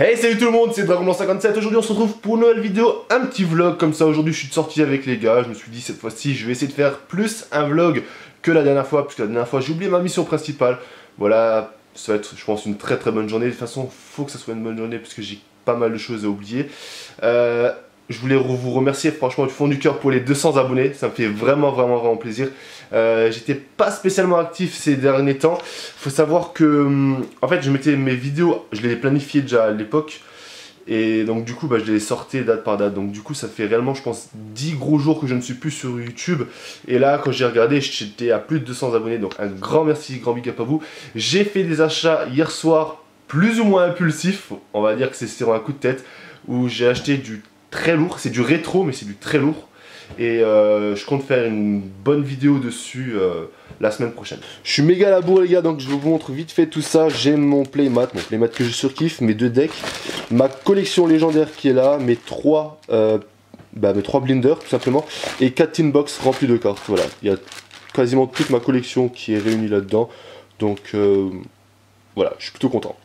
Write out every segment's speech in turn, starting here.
Hey, salut tout le monde, c'est Dragonblanc57. Aujourd'hui on se retrouve pour une nouvelle vidéo, un petit vlog comme ça. Aujourd'hui je suis sorti avec les gars, je me suis dit cette fois-ci je vais essayer de faire plus un vlog que la dernière fois, parce que la dernière fois j'ai oublié ma mission principale. Voilà, ça va être je pense une très bonne journée. De toute façon faut que ça soit une bonne journée parce que j'ai pas mal de choses à oublier. Je voulais vous remercier franchement du fond du cœur pour les 200 abonnés, ça me fait vraiment plaisir. J'étais pas spécialement actif ces derniers temps. Faut savoir que en fait je mettais mes vidéos, je les planifiais déjà à l'époque. Et donc du coup je les sortais date par date. Donc du coup ça fait réellement je pense 10 gros jours que je ne suis plus sur YouTube. Et là quand j'ai regardé j'étais à plus de 200 abonnés. Donc un grand merci, grand big up à vous. J'ai fait des achats hier soir plus ou moins impulsifs. On va dire que c'est sur un coup de tête. Où j'ai acheté du très lourd. C'est du rétro mais c'est du très lourd. Et je compte faire une bonne vidéo dessus la semaine prochaine. Je suis méga à la bourre les gars, donc je vous montre vite fait tout ça. J'ai mon playmat que je surkiffe, mes 2 decks, ma collection légendaire qui est là, mes 3 blenders tout simplement, et 4 tin box remplis de cartes. Voilà, il y a quasiment toute ma collection qui est réunie là-dedans. Donc voilà, je suis plutôt content.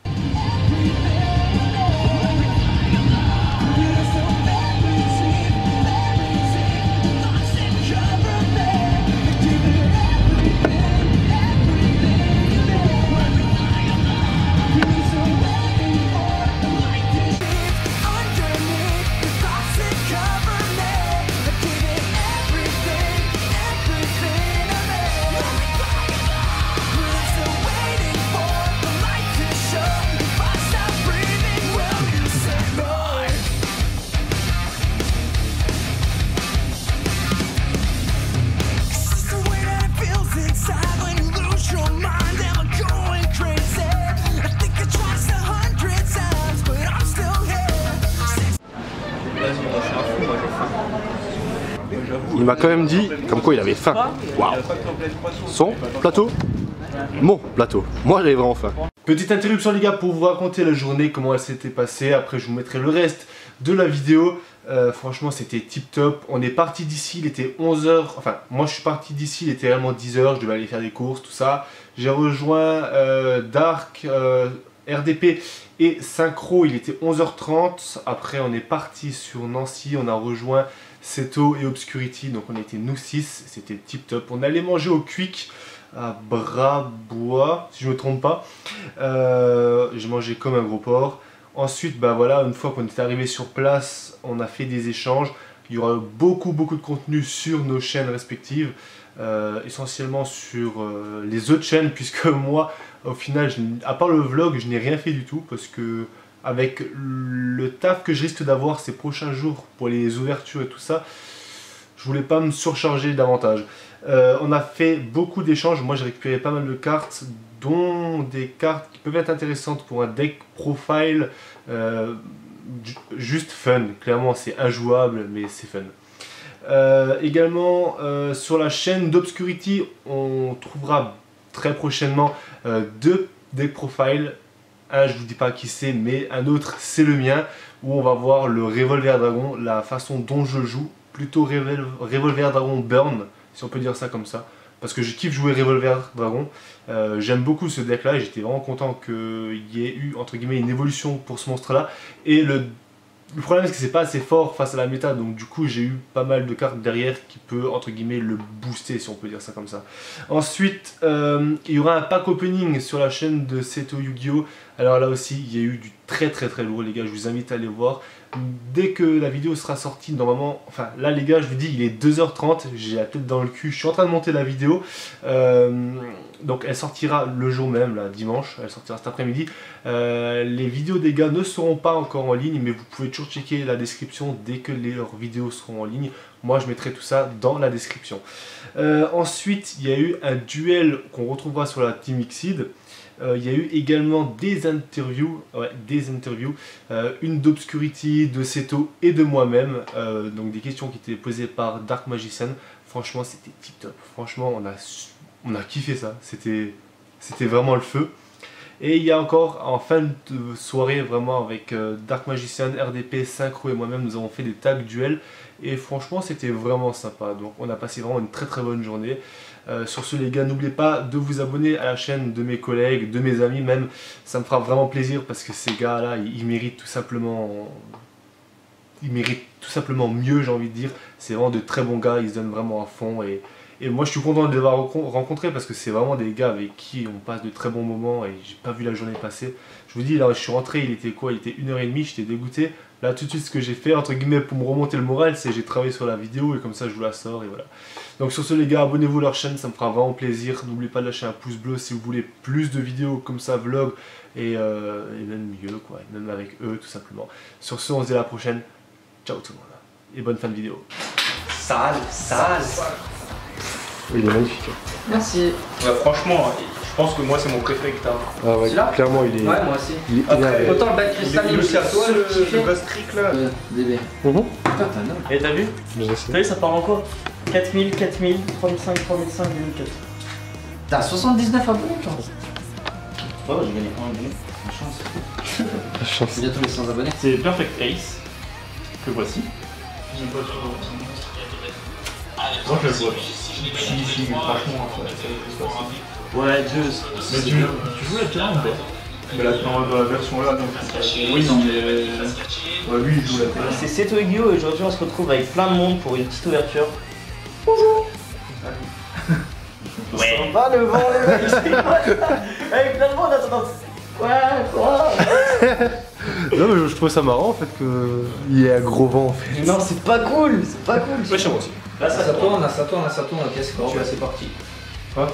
Il m'a quand même dit comme quoi il avait faim. Waouh. Son plateau, mon plateau. Moi j'avais vraiment faim. Petite interruption les gars pour vous raconter la journée, comment elle s'était passée. Après je vous mettrai le reste de la vidéo. Franchement c'était tip top. On est parti d'ici, il était 11 h. Enfin moi je suis parti d'ici, il était réellement 10 h. Je devais aller faire des courses, tout ça. J'ai rejoint Dark, RDP et Synchro, il était 11 h 30. Après on est parti sur Nancy, on a rejoint Seto et Obscurity, donc on était nous 6, c'était tip top. On allait manger au Quick à Brabois, si je me trompe pas. J'ai mangé comme un gros porc. Ensuite, voilà, une fois qu'on est arrivé sur place, on a fait des échanges. Il y aura beaucoup de contenu sur nos chaînes respectives, essentiellement sur les autres chaînes, puisque moi, au final, à part le vlog, je n'ai rien fait du tout, parce que avec le taf que je risque d'avoir ces prochains jours pour les ouvertures et tout ça, je voulais pas me surcharger davantage. On a fait beaucoup d'échanges, moi j'ai récupéré pas mal de cartes, dont des cartes qui peuvent être intéressantes pour un deck profile, juste fun, clairement c'est injouable mais c'est fun. Également sur la chaîne d'Obscurity, on trouvera très prochainement 2 decks profile. Un, je vous dis pas qui c'est, mais un autre c'est le mien, où on va voir le Revolver Dragon, la façon dont je joue, plutôt Revolver Dragon Burn, si on peut dire ça comme ça, parce que je kiffe jouer Revolver Dragon. J'aime beaucoup ce deck là et j'étais vraiment content qu'il y ait eu entre guillemets une évolution pour ce monstre là. Et le problème c'est que c'est pas assez fort face à la méta, donc du coup j'ai eu pas mal de cartes derrière qui peut entre guillemets le booster, si on peut dire ça comme ça. Ensuite il y aura un pack opening sur la chaîne de Seto Yu-Gi-Oh! Alors là aussi il y a eu du très lourd les gars, je vous invite à aller voir. Dès que la vidéo sera sortie, normalement, enfin là les gars je vous dis il est 2 h 30, j'ai la tête dans le cul, je suis en train de monter la vidéo. Donc elle sortira le jour même, là, dimanche, elle sortira cet après-midi. Les vidéos des gars ne seront pas encore en ligne, mais vous pouvez toujours checker la description dès que leurs vidéos seront en ligne. Moi je mettrai tout ça dans la description. Ensuite il y a eu un duel qu'on retrouvera sur la Team Xseed. Il y a eu également des interviews, une d'Obscurity, de Seto et de moi-même, donc des questions qui étaient posées par Dark Magician. Franchement c'était tip top, franchement on a kiffé ça, c'était vraiment le feu. Et il y a encore en fin de soirée vraiment avec Dark Magician, RDP, Synchro et moi-même nous avons fait des tags duels et franchement c'était vraiment sympa, donc on a passé vraiment une très bonne journée. Sur ce les gars, n'oubliez pas de vous abonner à la chaîne de mes collègues, de mes amis même, ça me fera vraiment plaisir parce que ces gars là ils méritent tout simplement mieux, j'ai envie de dire. C'est vraiment de très bons gars, ils se donnent vraiment à fond et moi je suis content de les avoir rencontrés parce que c'est vraiment des gars avec qui on passe de très bons moments et j'ai pas vu la journée passer. Je vous dis là je suis rentré, il était quoi? Il était 1h30, j'étais dégoûté. Là tout de suite ce que j'ai fait entre guillemets pour me remonter le moral, c'est j'ai travaillé sur la vidéo et comme ça je vous la sors et voilà. Donc sur ce les gars, abonnez-vous à leur chaîne, ça me fera vraiment plaisir. N'oubliez pas de lâcher un pouce bleu si vous voulez plus de vidéos comme ça, vlog et même mieux quoi, et même avec eux tout simplement. Sur ce on se dit à la prochaine, ciao tout le monde et bonne fin de vidéo. Sale. Il est magnifique. Merci. Ouais, franchement, je pense que moi c'est mon préféré que t'as. Ah ouais, clairement il est... Ouais, moi aussi. Il est énervé. Autant le bas de cristal, Il est à toi le Ghost Trick là. DB. Mhm. Putain, t'as un homme. Et t'as vu? Je sais. T'as vu, ça part en quoi? 4000, 4000, 3500, 3500, 2004. T'as 79 abonnés, toi. Ouais, j'ai gagné un abonné. La chance. La chance. Bientôt les 100 abonnés. C'est Perfect Ace, que voici. Moi je le vois. Si, mais franchement, ça se passe. Ouais, deux. Mais tu joues la terrain ou pas? Mais la version là, non. Oui, non, mais. Ouais, lui il joue la terrain. C'est Seto et Guillaume et aujourd'hui on se retrouve avec plein de monde pour une petite ouverture. Ouais. On va le vent les mecs. Avec plein de monde, attends. Quoi? Non mais je trouve ça marrant en fait qu'il y ait un gros vent en fait. Non, c'est pas cool, c'est pas cool. Ouais, chez moi aussi. Là, Ça tourne, qu'est-ce que Bon, tu bah as? c'est parti. Bah,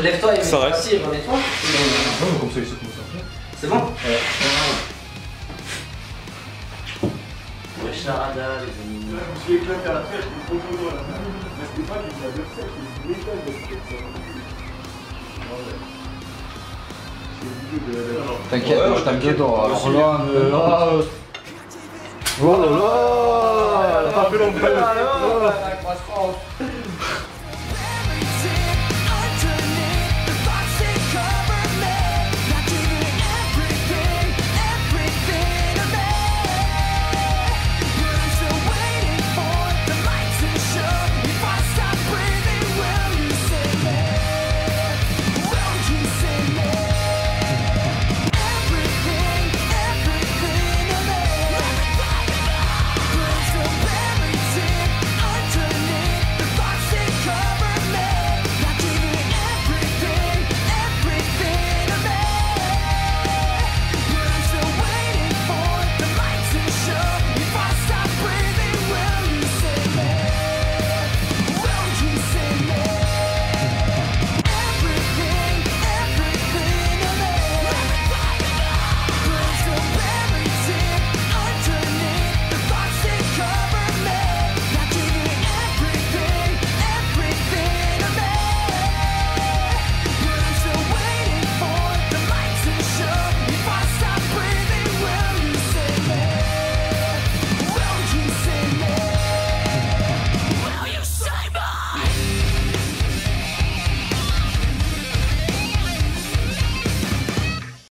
lève-toi et Ça mets-toi reste. assis et remets-toi. Non, mais comme ça, il sait comment ça fait. C'est bon? Ouais, charada, les amis. Je suis éclaté à la tête, je suis trop content à la fin. Mais c'était pas qu'il l'a fait, c'est une méthode de T'inquiète, Ouais, je tape t'inquiète. dedans. Alors Aussi. là, Oh là là, Elle a pas fait l'ombre. la croissance.